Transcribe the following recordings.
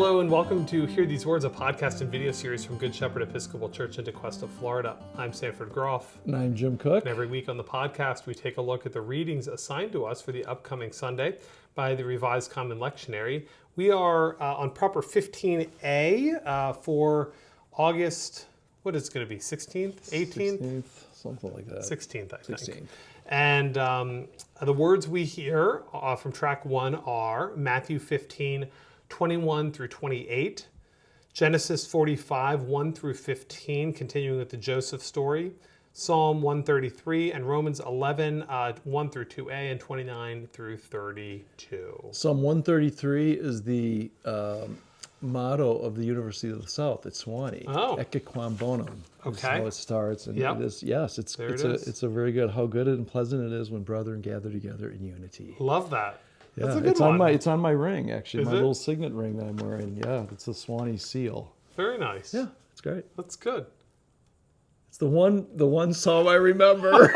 Hello and welcome to Hear These Words, a podcast and video series from Good Shepherd Episcopal Church in Twelfth, Florida. I'm Sanford Groff. And I'm Jim Cook. And every week on the podcast, we take a look at the readings assigned to us for the upcoming Sunday by the Revised Common Lectionary. We are on Proper 15a for August, what is it going to be, 16th, 18th? 16th, something like that. 16th, I think. 16th. And the words we hear from track 1 are Matthew 15, 21 through 28, Genesis 45, 1 through 15, continuing with the Joseph story, Psalm 133, and Romans 11, 1 through 2a, and 29 through 32. Psalm 133 is the motto of the University of the South at Sewanee. Oh. Ecce quam bonum. Okay. Is how it starts. And Yep. it is, yes, it's a very good, how good and pleasant it is when brethren gather together in unity. Love that. Yeah, That's a good it's one. it's on my ring, actually. Is My it? little signet ring that I'm wearing. Yeah, it's the Sewanee seal. Very nice. Yeah, it's great. That's good. It's the one psalm I remember.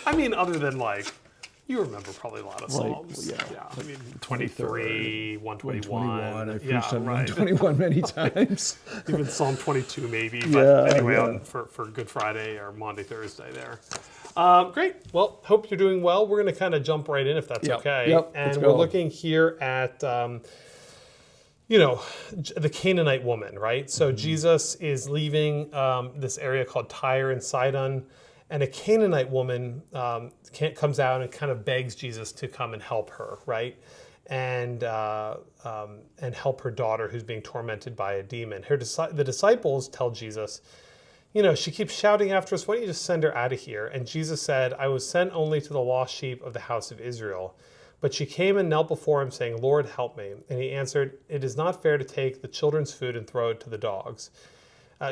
I mean, other than you remember probably a lot of Psalms. yeah. I mean, 23, 121. 121. I've Yeah, preached on right. 121 many times. Even Psalm 22 maybe. But anyway, yeah. For Good Friday or Maundy, Thursday there. Great. Well, hope you're doing well. We're going to kind of jump right in if that's okay. Yep, And let's we're go. looking here at, the Canaanite woman, right? So Jesus is leaving this area called Tyre and Sidon, and a Canaanite woman comes out and kind of begs Jesus to come and help her, right? And help her daughter who's being tormented by a demon. The disciples tell Jesus, she keeps shouting after us. Why don't you just send her out of here? And Jesus said, I was sent only to the lost sheep of the house of Israel. But she came and knelt before him, saying, Lord, help me. And he answered, it is not fair to take the children's food and throw it to the dogs.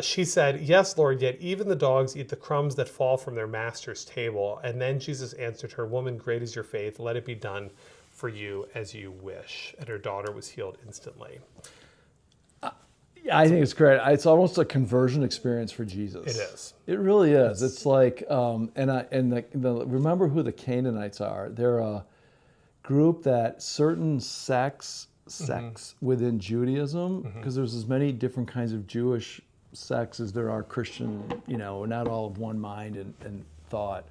She said, yes, Lord, yet even the dogs eat the crumbs that fall from their master's table. And then Jesus answered her, woman, great is your faith. Let it be done for you as you wish. And her daughter was healed instantly. I think it's great. It's almost a conversion experience for Jesus. It is. It really is. It's like, remember who the Canaanites are. They're a group that certain sects within Judaism, because there's as many different kinds of Jewish sects as there are Christian, not all of one mind and thought,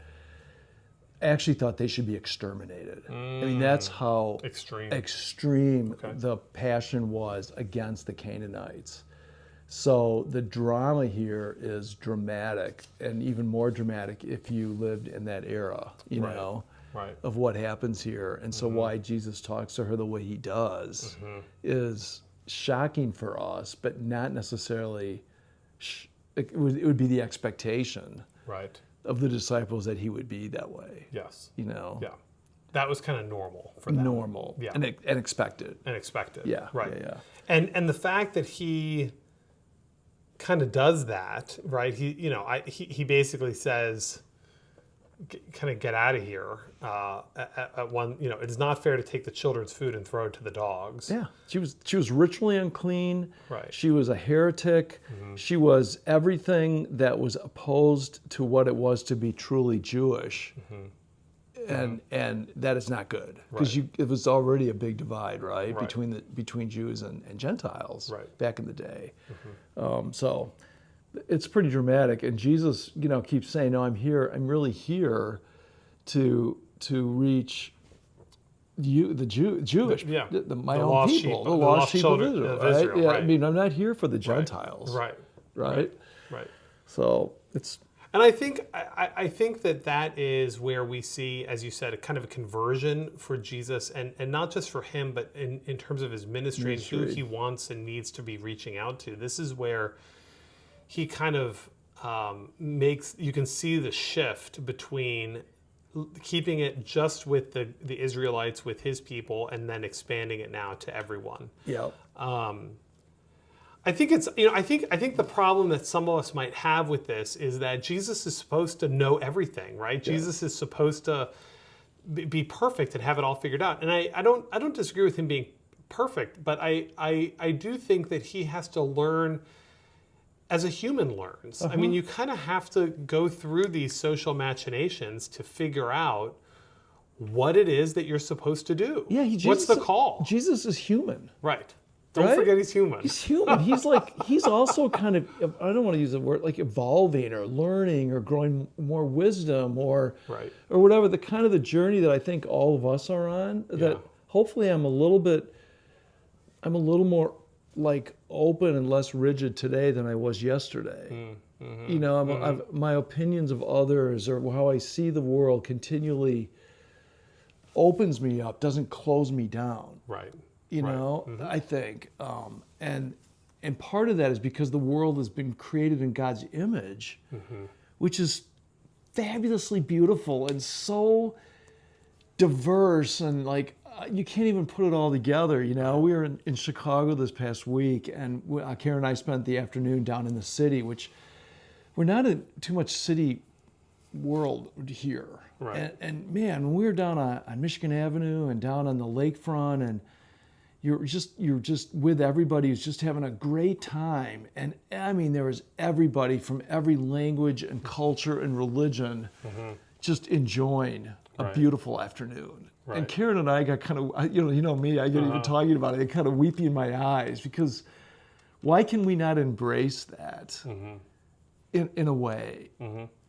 actually thought they should be exterminated. I mean, that's how extreme the passion was against the Canaanites. So the drama here is dramatic, and even more dramatic if you lived in that era, Right. of what happens here. And so why Jesus talks to her the way he does is shocking for us, but not necessarily, it would be the expectation of the disciples that he would be that way. Yes. Yeah. That was kind of normal for them. Normal. Yeah. And expected. Yeah. Right. Yeah. And the fact that he kind of does that, right? He basically says, kind of get out of here. At one, it is not fair to take the children's food and throw it to the dogs. Yeah, she was ritually unclean. Right. She was a heretic. She was everything that was opposed to what it was to be truly Jewish. And that is not good, because it was already a big divide, right? Between Jews and Gentiles back in the day. So it's pretty dramatic, and Jesus, keeps saying, "No, I'm here. I'm really here to reach you, the Jewish, my own people, the lost sheep of Israel, right? Yeah, I mean, I'm not here for the Gentiles, right? So it's." And I think that is where we see, as you said, a kind of a conversion for Jesus, and not just for him, but in terms of his ministry and who he wants and needs to be reaching out to. This is where he kind of you can see the shift between keeping it just with the Israelites, with his people, and then expanding it now to everyone. Yeah. I think it's, I think the problem that some of us might have with this is that Jesus is supposed to know everything, right? Yeah. Jesus is supposed to be perfect and have it all figured out. And I don't disagree with him being perfect, but I do think that he has to learn as a human learns. I mean, you kind of have to go through these social machinations to figure out what it is that you're supposed to do. Yeah, what's the call? Jesus is human. Right. Don't Right? forget he's human. He's human. He's also kind of, I don't want to use the word like evolving or learning or growing more wisdom or Right. or whatever, the kind of the journey that I think all of us are on, that hopefully I'm a little more like open and less rigid today than I was yesterday. You know, my opinions of others or how I see the world continually opens me up, doesn't close me down. Right. You know, I think, and part of that is because the world has been created in God's image, which is fabulously beautiful and so diverse, and like you can't even put it all together. You know, we were in Chicago this past week, and Karen and I spent the afternoon down in the city, which we're not in too much city world here. Right. And man, when we were down on Michigan Avenue and down on the lakefront, and you're just with everybody who's just having a great time. And I mean, there was everybody from every language and culture and religion just enjoying a beautiful afternoon. Right. And Karen and I got kind of, you know me, I get even talking about it, I kind of weepy in my eyes, because why can we not embrace that in a way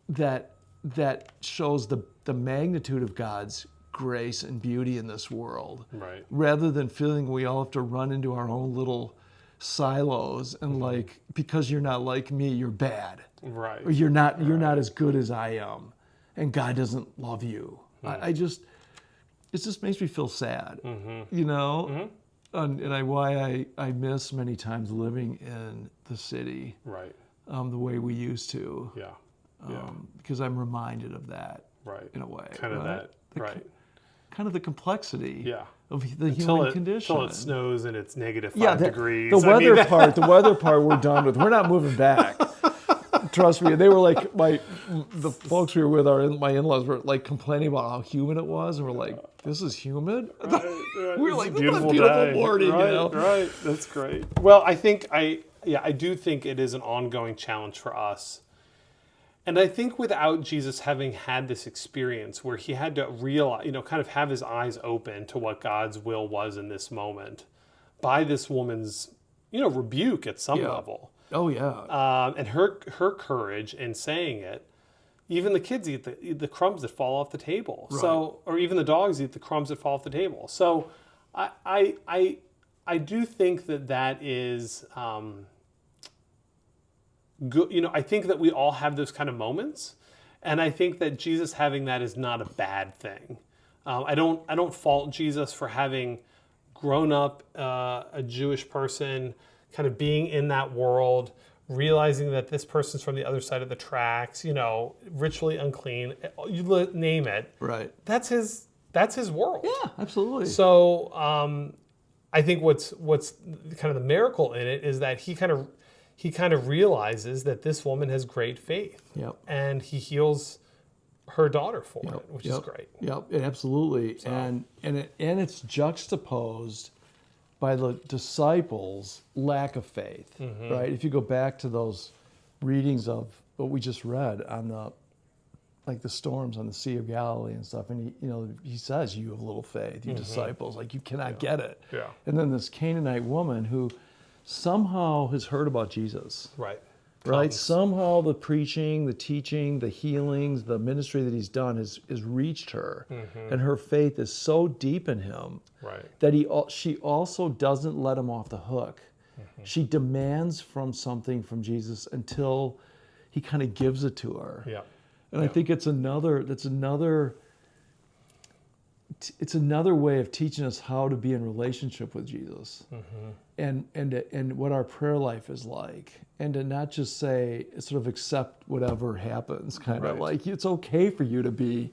that shows the magnitude of God's grace and beauty in this world, right, rather than feeling we all have to run into our own little silos and like, because you're not like me, you're bad, right, or you're not as good as I am, and God doesn't love you. It just makes me feel sad, you know, and why I miss many times living in the city, right, the way we used to, because I'm reminded of that, right, in a way, kind of right? that, right. Kind of the complexity of the until human condition. Until it snows and it's -5 degrees. The weather part we're done with. We're not moving back. Trust me. They were like, the folks we were with, my in-laws were like complaining about how humid it was, and we're like, this is humid? Right. We were like, a this is a beautiful beautiful day. morning, Right, you know? right. That's great. Well, I do think it is an ongoing challenge for us. And I think without Jesus having had this experience where he had to realize, kind of have his eyes open to what God's will was in this moment by this woman's, rebuke at some level. Oh, yeah. And her courage in saying it, even the kids eat the crumbs that fall off the table. Right. So, or even the dogs eat the crumbs that fall off the table. So I do think that is... good. I think that we all have those kind of moments, and I think that Jesus having that is not a bad thing. I don't fault Jesus for having grown up a Jewish person, kind of being in that world, realizing that this person's from the other side of the tracks, ritually unclean, you name it. Right. That's his world. Yeah, absolutely. So I think what's kind of the miracle in it is that he kind of realizes that this woman has great faith. Yep. And he heals her daughter for it, which is great. Yep, absolutely. So. And it's juxtaposed by the disciples' lack of faith, right? If you go back to those readings of what we just read on the storms on the Sea of Galilee and stuff, and he says, "You have little faith, you disciples, like you cannot get it." Yeah. And then this Canaanite woman who somehow has heard about Jesus. Right. Somehow the preaching, the teaching, the healings, the ministry that he's done has reached her, and her faith is so deep in him that she also doesn't let him off the hook. She demands from Jesus until he kind of gives it to her. Yeah. And I think it's another way of teaching us how to be in relationship with Jesus, and what our prayer life is like, and to not just say, sort of accept whatever happens, kind of like it's okay for you to be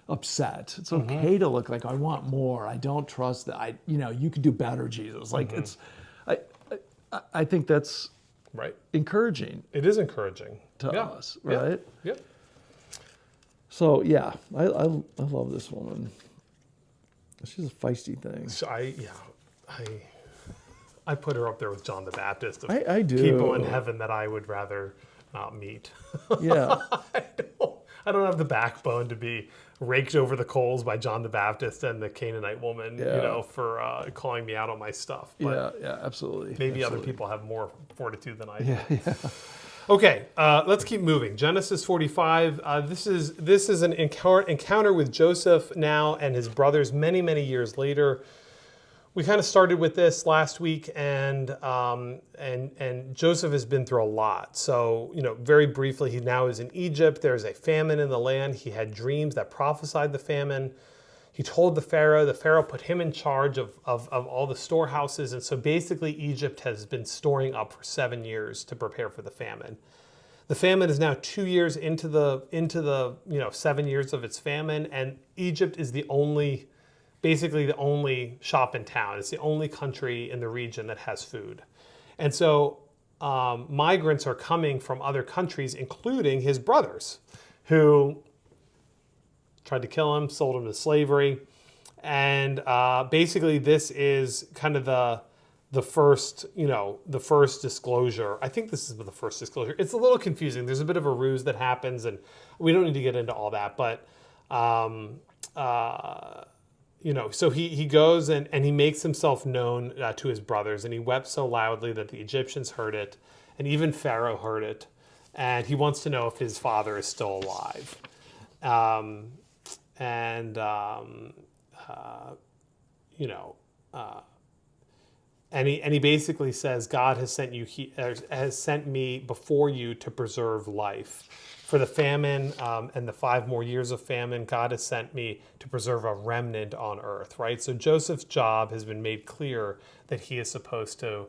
upset. It's okay to look like I want more. I don't trust that. You can do better, Jesus. Like I think that's encouraging. It is encouraging to us, right? Yeah. So I love this woman. She's a feisty thing. So I put her up there with John the Baptist of I do. people in heaven that I would rather not meet. Yeah. I don't have the backbone to be raked over the coals by John the Baptist and the Canaanite woman, for calling me out on my stuff. But yeah, absolutely. maybe other Absolutely. people have more fortitude than I do. Yeah. Okay, let's keep moving. Genesis 45. This is an encounter with Joseph now and his brothers many, many years later. We kind of started with this last week, and Joseph has been through a lot. So, very briefly, he now is in Egypt. There's a famine in the land. He had dreams that prophesied the famine. He told the Pharaoh. The Pharaoh put him in charge of all the storehouses. And so basically, Egypt has been storing up for 7 years to prepare for the famine. The famine is now 2 years into the 7 years of its famine, and Egypt is basically the only shop in town. It's the only country in the region that has food. And so migrants are coming from other countries, including his brothers, who tried to kill him, sold him to slavery. And basically this is kind of the first disclosure. I think this is the first disclosure. It's a little confusing. There's a bit of a ruse that happens, and we don't need to get into all that, but so he goes and he makes himself known to his brothers, and he wept so loudly that the Egyptians heard it, and even Pharaoh heard it, and he wants to know if his father is still alive. And he basically says, God has sent me before you to preserve life. For the famine and the 5 more years of famine, God has sent me to preserve a remnant on earth, right? So Joseph's job has been made clear that he is supposed to,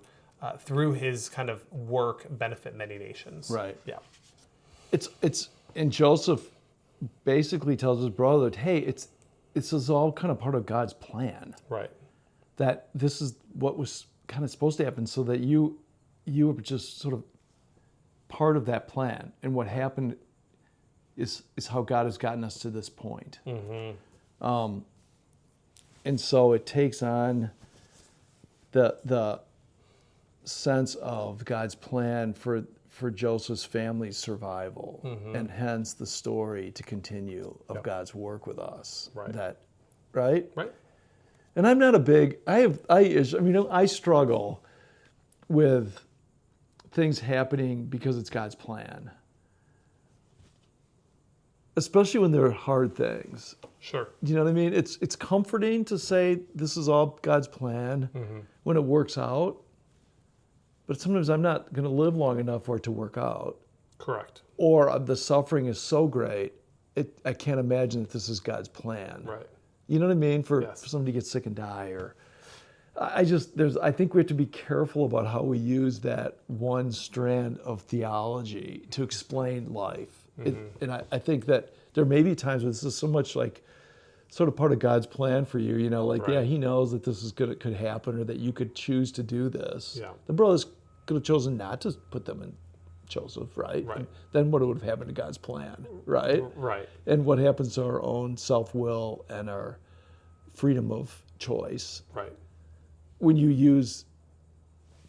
through his kind of work, benefit many nations. Right. Yeah. And Joseph basically tells his brother, hey, this is all kind of part of God's plan. Right. That this is what was kind of supposed to happen, so that you were just sort of part of that plan. And what happened is how God has gotten us to this point. Mm-hmm. And so it takes on the sense of God's plan for Joseph's family's survival, and hence the story to continue of God's work with us. Right. Right? Right. And I'm not a big, I struggle with things happening because it's God's plan. Especially when they're hard things. Sure. Do you know what I mean? It's comforting to say this is all God's plan when it works out. But sometimes I'm not going to live long enough for it to work out. Correct. Or the suffering is so great, I can't imagine that this is God's plan. Right. You know what I mean? For Yes. somebody to get sick and die, or I think we have to be careful about how we use that one strand of theology to explain life. And I think that there may be times when this is so much like sort of part of God's plan for you, Right. he knows that this is good, it could happen, or that you could choose to do this. Yeah. The brothers could have chosen not to put them in Joseph, right? Right. And then what would have happened to God's plan, right? Right. And what happens to our own self-will and our freedom of choice Right. when you use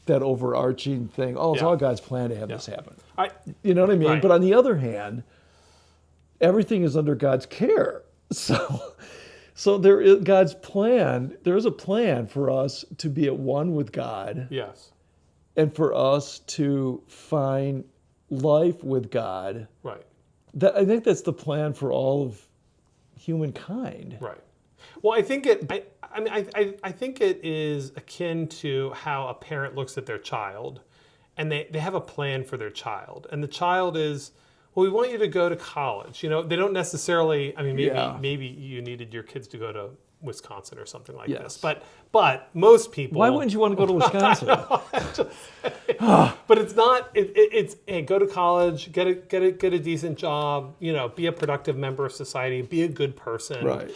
that overarching thing, it's Yeah. all God's plan to have this happen. You know what I mean? Right. But on the other hand, everything is under God's care. So there is God's plan. There is a plan for us to be at one with God, Yes. and for us to find life with God. Right. I think that's the plan for all of humankind. Right. Well, I think I think it is akin to how a parent looks at their child, and they have a plan for their child, and the child is, well, we want you to go to college. They don't necessarily. I mean, maybe you needed your kids to go to Wisconsin or something like Yes. this, but most people. Why wouldn't you want to go to Wisconsin? But it's not. It's hey, go to college, get a decent job. Be a productive member of society, be a good person. Right.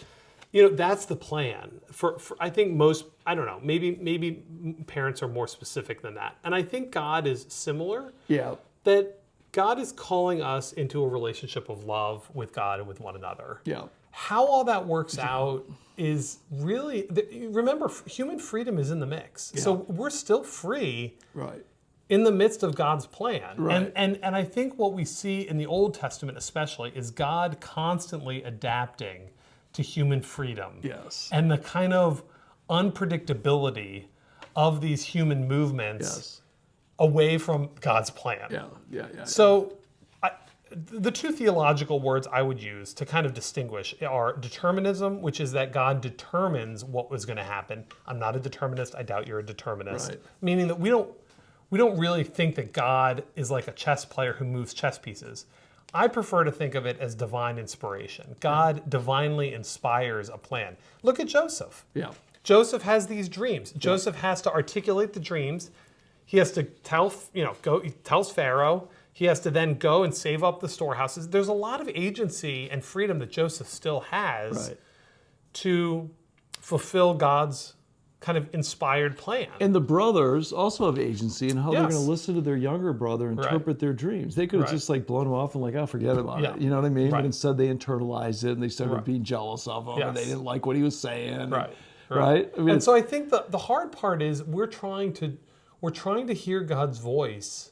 That's the plan. For I think most. I don't know. Maybe parents are more specific than that, and I think God is similar. Yeah. That God is calling us into a relationship of love with God and with one another. Yeah. How all that works out is really, remember, human freedom is in the mix. Yeah. So we're still free Right. in the midst of God's plan. Right. And I think what we see in the Old Testament especially is God constantly adapting to human freedom. Yes. And the kind of unpredictability of these human movements Yes. away from God's plan. Yeah. So the two theological words I would use to kind of distinguish are determinism, which is that God determines what was going to happen. I'm not a determinist. I doubt you're a determinist. Right. Meaning that we don't really think that God is like a chess player who moves chess pieces. I prefer to think of it as divine inspiration. God divinely inspires a plan. Look at Joseph. Yeah. Joseph has these dreams. Joseph has to articulate the dreams. He has to tell, he tells Pharaoh. He has to then go and save up the storehouses. There's a lot of agency and freedom that Joseph still has to fulfill God's kind of inspired plan. And the brothers also have agency in how they're Yes. going to listen to their younger brother interpret their dreams. They could have just like blown him off and like, oh, forget about it. You know what I mean? Right. But instead they internalized it and they started being jealous of him and they didn't like what he was saying. Right? I mean, And so I think the hard part is we're trying to hear God's voice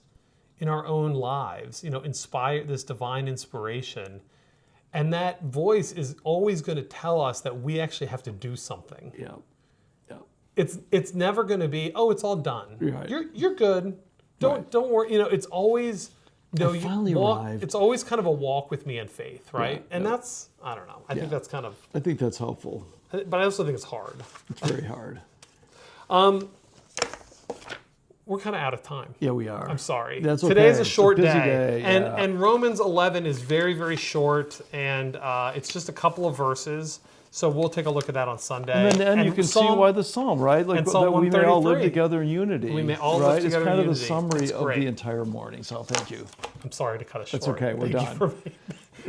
in our own lives, inspire this divine inspiration. And that voice is always going to tell us that we actually have to do something. Yeah. It's never going to be, oh, it's all done. Right. You're good. Don't worry. It's always I finally arrived. It's always kind of a walk with me in faith, right? And that's, I don't know. I think that's kind of, I think that's helpful. but I also think it's hard. It's very hard. We're kind of out of time. Yeah, we are. I'm sorry. That's okay. Today's a It's a short busy day. day, And Romans 11 is very, very short, and it's just a couple of verses. So we'll take a look at that on Sunday. And then you can see why the psalm, right? Like and Psalm that we may all live 133. together in unity. We may all live right? together It's kind in of the unity. summary That's of great. the entire morning. So thank you. I'm sorry to cut it short. That's okay. We're Thank done.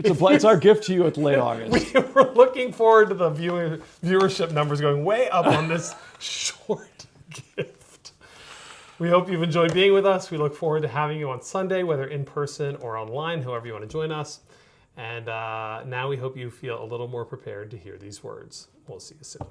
you It's our gift to you at late August. We're looking forward to the viewership numbers going way up on this short gift. We hope you've enjoyed being with us. We look forward to having you on Sunday, whether in person or online, however you want to join us. And now we hope you feel a little more prepared to hear these words. We'll see you soon.